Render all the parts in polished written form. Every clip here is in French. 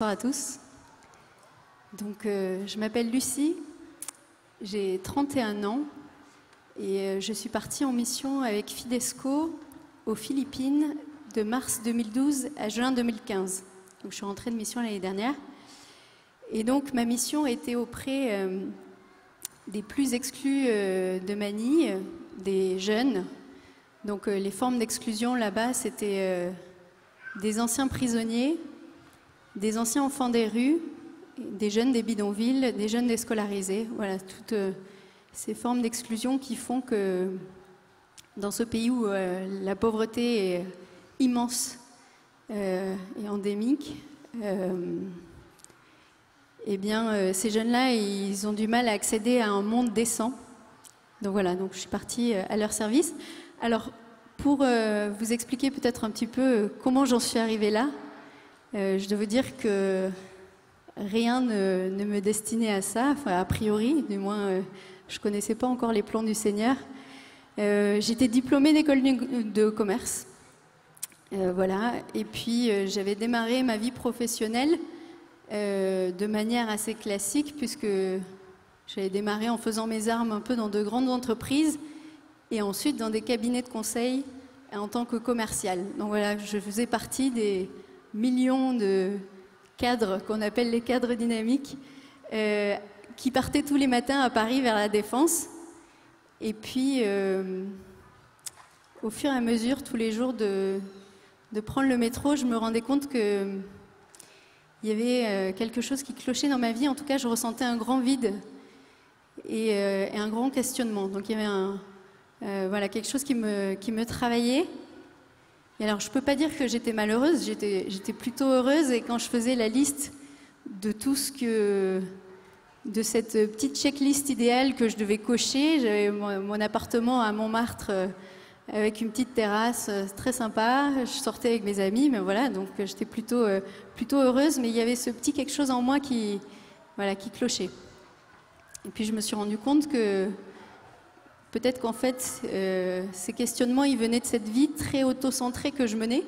Bonsoir à tous. Donc, je m'appelle Lucie, j'ai 31 ans et je suis partie en mission avec Fidesco aux Philippines de mars 2012 à juin 2015. Donc, je suis rentrée de mission l'année dernière. Et donc, ma mission était auprès des plus exclus de Manille, des jeunes. Donc, les formes d'exclusion là-bas, c'était des anciens prisonniers, des anciens enfants des rues, des jeunes des bidonvilles, des jeunes déscolarisés. Voilà, toutes ces formes d'exclusion qui font que dans ce pays où la pauvreté est immense et endémique, eh bien, ces jeunes-là, ils ont du mal à accéder à un monde décent. Donc voilà, donc je suis partie à leur service. Alors, pour vous expliquer peut-être un petit peu comment j'en suis arrivée là, je dois vous dire que rien ne me destinait à ça, enfin a priori, du moins je ne connaissais pas encore les plans du Seigneur. J'étais diplômée d'école de commerce, voilà, et puis j'avais démarré ma vie professionnelle de manière assez classique, puisque j'avais démarré en faisant mes armes un peu dans de grandes entreprises et ensuite dans des cabinets de conseil en tant que commercial. Donc voilà, je faisais partie des millions de cadres qu'on appelle les cadres dynamiques qui partaient tous les matins à Paris vers la Défense. Et puis, au fur et à mesure, tous les jours de prendre le métro, je me rendais compte qu'il y avait quelque chose qui clochait dans ma vie. En tout cas, je ressentais un grand vide et un grand questionnement. Donc, il y avait voilà, quelque chose qui me travaillait. Et alors, je ne peux pas dire que j'étais malheureuse, j'étais plutôt heureuse. Et quand je faisais la liste de tout ce que... de cette petite checklist idéale que je devais cocher, j'avais mon appartement à Montmartre avec une petite terrasse très sympa. Je sortais avec mes amis, mais voilà, donc j'étais plutôt heureuse. Mais il y avait ce petit quelque chose en moi qui clochait. Et puis, je me suis rendu compte que peut-être qu'en fait, ces questionnements, ils venaient de cette vie très auto-centrée que je menais.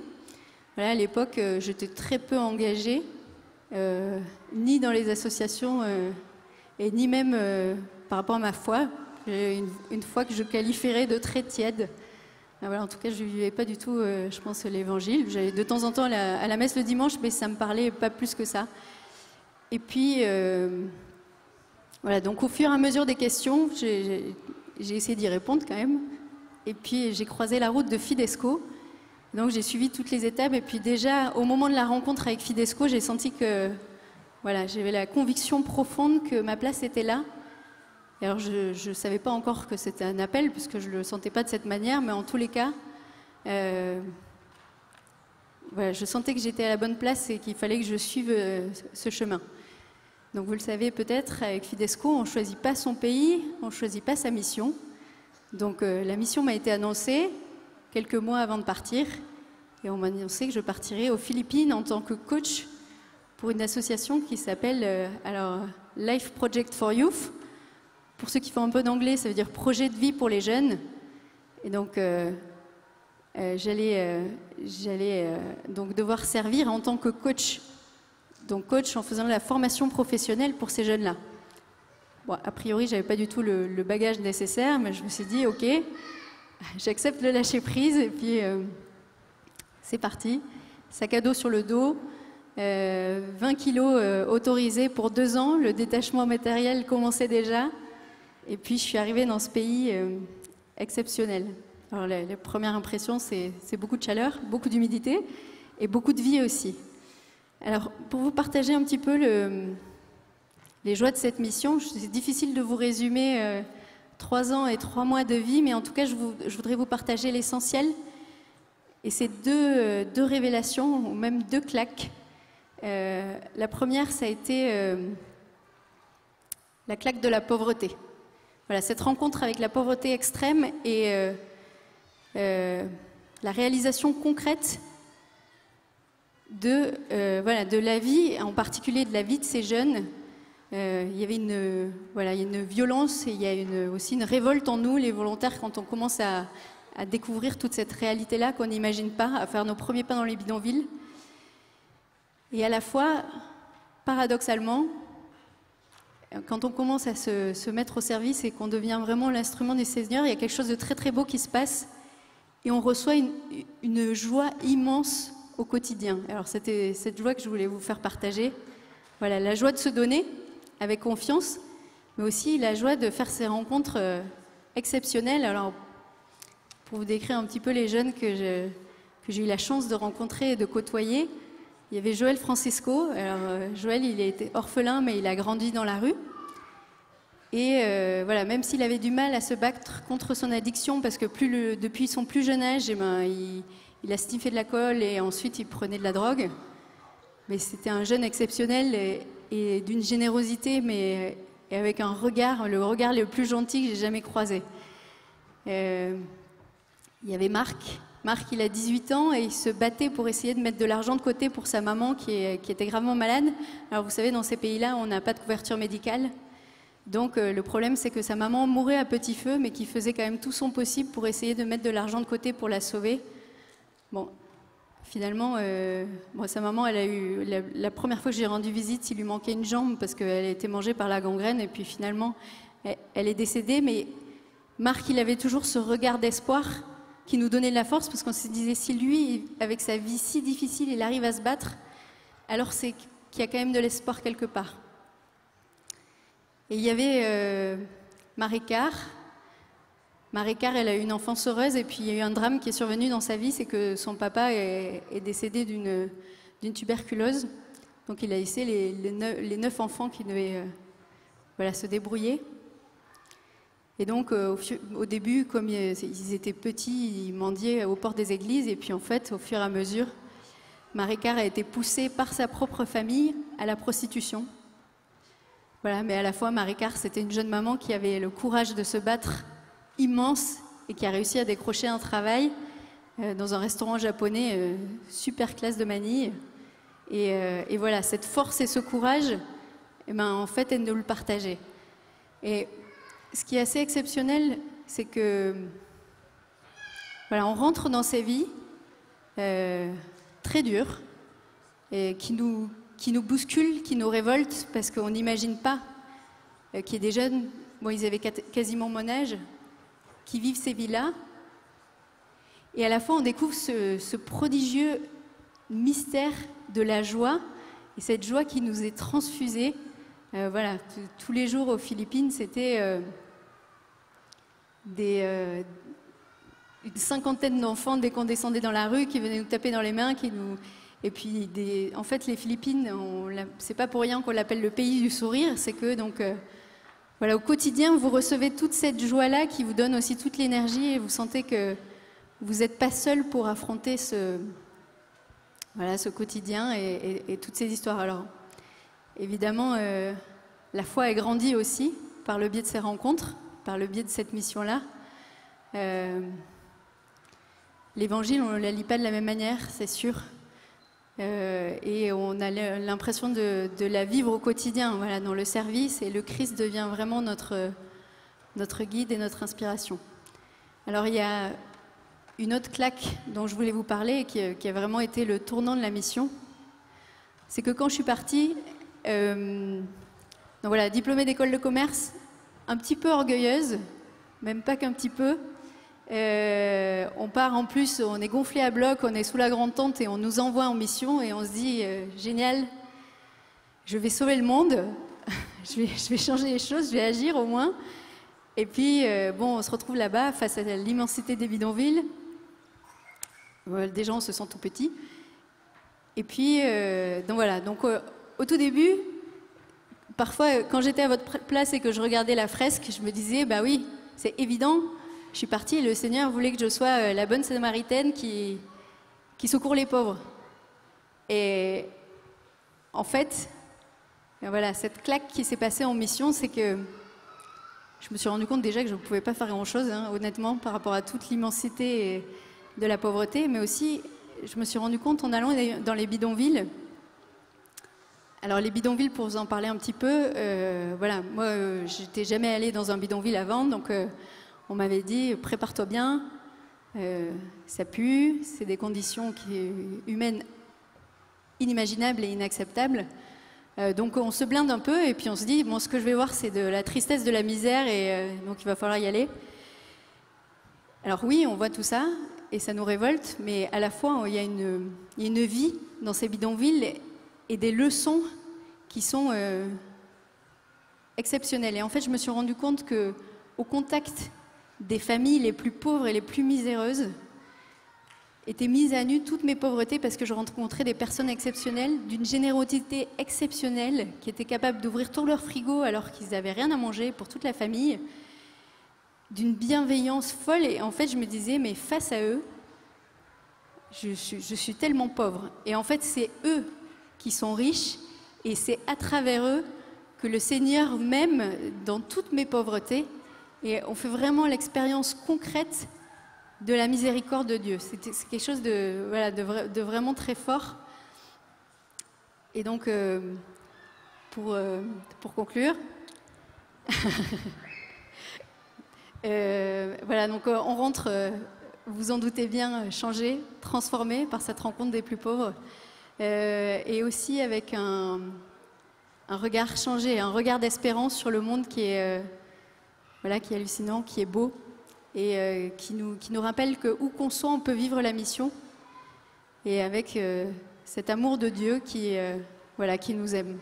Voilà, à l'époque, j'étais très peu engagée, ni dans les associations, et ni même par rapport à ma foi. Une foi que je qualifierais de très tiède. Voilà, en tout cas, je ne vivais pas du tout, je pense, l'évangile. J'allais de temps en temps à la messe le dimanche, mais ça ne me parlait pas plus que ça. Et puis, voilà, donc au fur et à mesure des questions, j'ai essayé d'y répondre quand même. Et puis, j'ai croisé la route de Fidesco. Donc, j'ai suivi toutes les étapes. Et puis, déjà, au moment de la rencontre avec Fidesco, j'ai senti que, voilà, j'avais la conviction profonde que ma place était là. Et alors, je ne savais pas encore que c'était un appel, puisque je ne le sentais pas de cette manière. Mais en tous les cas, voilà, je sentais que j'étais à la bonne place et qu'il fallait que je suive ce chemin. Donc vous le savez peut-être, avec Fidesco, on ne choisit pas son pays, on ne choisit pas sa mission. Donc la mission m'a été annoncée quelques mois avant de partir. Et on m'a annoncé que je partirais aux Philippines en tant que coach pour une association qui s'appelle Life Project for Youth. Pour ceux qui font un peu d'anglais, ça veut dire projet de vie pour les jeunes. Et donc j'allais donc devoir servir en tant que coach. Donc coach en faisant de la formation professionnelle pour ces jeunes-là. Bon, a priori, je n'avais pas du tout le bagage nécessaire, mais je me suis dit, ok, j'accepte le lâcher prise, et puis c'est parti. Sac à dos sur le dos, 20 kilos autorisés pour 2 ans, le détachement matériel commençait déjà, et puis je suis arrivée dans ce pays exceptionnel. Alors la première impression, c'est beaucoup de chaleur, beaucoup d'humidité, et beaucoup de vie aussi. Alors, pour vous partager un petit peu les joies de cette mission, c'est difficile de vous résumer 3 ans et 3 mois de vie, mais en tout cas, je voudrais vous partager l'essentiel. Et c'est deux révélations, ou même 2 claques. La première, ça a été la claque de la pauvreté. Voilà, cette rencontre avec la pauvreté extrême et la réalisation concrète de la vie, en particulier de la vie de ces jeunes. Il y avait une violence et il y a aussi une révolte en nous, les volontaires, quand on commence à découvrir toute cette réalité-là qu'on n'imagine pas, à faire nos premiers pas dans les bidonvilles. Et à la fois, paradoxalement, quand on commence à se mettre au service et qu'on devient vraiment l'instrument du Seigneur, il y a quelque chose de très très beau qui se passe et on reçoit une joie immense au quotidien. Alors c'était cette joie que je voulais vous faire partager. Voilà, la joie de se donner avec confiance, mais aussi la joie de faire ces rencontres exceptionnelles. Alors, pour vous décrire un petit peu les jeunes que j'ai eu la chance de rencontrer et de côtoyer, il y avait Joël Francisco. Alors, Joël, il était orphelin, mais il a grandi dans la rue. Et voilà, même s'il avait du mal à se battre contre son addiction, parce que depuis son plus jeune âge, eh ben, il a sniffé de la colle et ensuite il prenait de la drogue. Mais c'était un jeune exceptionnel et d'une générosité, mais et avec le regard le plus gentil que j'ai jamais croisé. Il y avait Marc. Marc, il a 18 ans et il se battait pour essayer de mettre de l'argent de côté pour sa maman qui était gravement malade. Alors vous savez, dans ces pays-là, on n'a pas de couverture médicale. Donc le problème, c'est que sa maman mourait à petit feu, mais qu'il faisait quand même tout son possible pour essayer de mettre de l'argent de côté pour la sauver. Bon, finalement, sa maman, elle a eu la première fois que j'ai rendu visite, il lui manquait une jambe parce qu'elle a été mangée par la gangrène. Et puis finalement, elle est décédée. Mais Marc, il avait toujours ce regard d'espoir qui nous donnait de la force, parce qu'on se disait, si lui, avec sa vie si difficile, il arrive à se battre, alors c'est qu'il y a quand même de l'espoir quelque part. Et il y avait Marie-Car. Marie-Car, elle a eu une enfance heureuse, et puis il y a eu un drame qui est survenu dans sa vie, c'est que son papa est décédé d'une tuberculose. Donc il a laissé les 9 enfants qui devaient se débrouiller. Et donc, au début, comme ils étaient petits, ils mendiaient aux portes des églises. Et puis, en fait, au fur et à mesure, Marie-Car a été poussée par sa propre famille à la prostitution. Voilà, mais à la fois, Marie-Car, c'était une jeune maman qui avait le courage de se battre immense et qui a réussi à décrocher un travail dans un restaurant japonais, super classe de Manille. Et voilà, cette force et ce courage, eh ben, en fait, elle nous le partageait. Et ce qui est assez exceptionnel, c'est que voilà, on rentre dans ces vies très dures, et qui nous bousculent, qui nous révoltent, parce qu'on n'imagine pas qu'il y ait des jeunes, bon, ils avaient quasiment mon âge, qui vivent ces vies-là. Et à la fois, on découvre ce prodigieux mystère de la joie, et cette joie qui nous est transfusée. Voilà, tous les jours aux Philippines, c'était une cinquantaine d'enfants dès qu'on descendait dans la rue qui venaient nous taper dans les mains, et puis en fait les Philippines, c'est pas pour rien qu'on l'appelle le pays du sourire, c'est que donc voilà, au quotidien vous recevez toute cette joie-là qui vous donne aussi toute l'énergie, et vous sentez que vous n'êtes pas seul pour affronter ce quotidien et toutes ces histoires. Alors évidemment, la foi est grandie aussi par le biais de ces rencontres, par le biais de cette mission-là. L'évangile, on ne la lit pas de la même manière, c'est sûr. Et on a l'impression de la vivre au quotidien, voilà, dans le service, et le Christ devient vraiment notre guide et notre inspiration. Alors il y a une autre claque dont je voulais vous parler, et qui a vraiment été le tournant de la mission. C'est que quand je suis partie, donc voilà, diplômée d'école de commerce, un petit peu orgueilleuse, même pas qu'un petit peu. On part en plus, on est gonflé à bloc, on est sous la grande tente et on nous envoie en mission, et on se dit génial, je vais sauver le monde, je vais changer les choses, je vais agir au moins. Et puis on se retrouve là-bas face à l'immensité des bidonvilles. Déjà on se sent tout petit. Et puis donc au tout début, parfois quand j'étais à votre place et que je regardais la fresque, je me disais bah oui, c'est évident. Je suis partie et le Seigneur voulait que je sois la bonne Samaritaine qui secourt les pauvres. Et en fait, voilà, cette claque qui s'est passée en mission, c'est que je me suis rendu compte déjà que je ne pouvais pas faire grand-chose, honnêtement, par rapport à toute l'immensité de la pauvreté, mais aussi, je me suis rendu compte en allant dans les bidonvilles. Alors les bidonvilles, pour vous en parler un petit peu, voilà, moi, j'étais jamais allée dans un bidonville avant, donc on m'avait dit, prépare-toi bien, ça pue, c'est des conditions humaines inimaginables et inacceptables. Donc on se blinde un peu et puis on se dit, bon, ce que je vais voir, c'est de la tristesse, de la misère, et donc il va falloir y aller. Alors oui, on voit tout ça, et ça nous révolte, mais à la fois, il y a une vie dans ces bidonvilles et des leçons qui sont exceptionnelles. Et en fait, je me suis rendu compte qu'au contact des familles les plus pauvres et les plus miséreuses, étaient mises à nu toutes mes pauvretés parce que je rencontrais des personnes exceptionnelles, d'une générosité exceptionnelle, qui étaient capables d'ouvrir tout leur frigo alors qu'ils n'avaient rien à manger pour toute la famille, d'une bienveillance folle. Et en fait, je me disais, mais face à eux, je suis tellement pauvre. Et en fait, c'est eux qui sont riches, et c'est à travers eux que le Seigneur m'aime dans toutes mes pauvretés. Et on fait vraiment l'expérience concrète de la miséricorde de Dieu. C'est quelque chose de vraiment très fort. Et donc, pour conclure, voilà, donc on rentre, vous en doutez bien, changé, transformé par cette rencontre des plus pauvres, et aussi avec un regard changé, un regard d'espérance sur le monde qui est hallucinant, qui est beau, et qui nous rappelle que où qu'on soit, on peut vivre la mission, et avec cet amour de Dieu qui nous aime.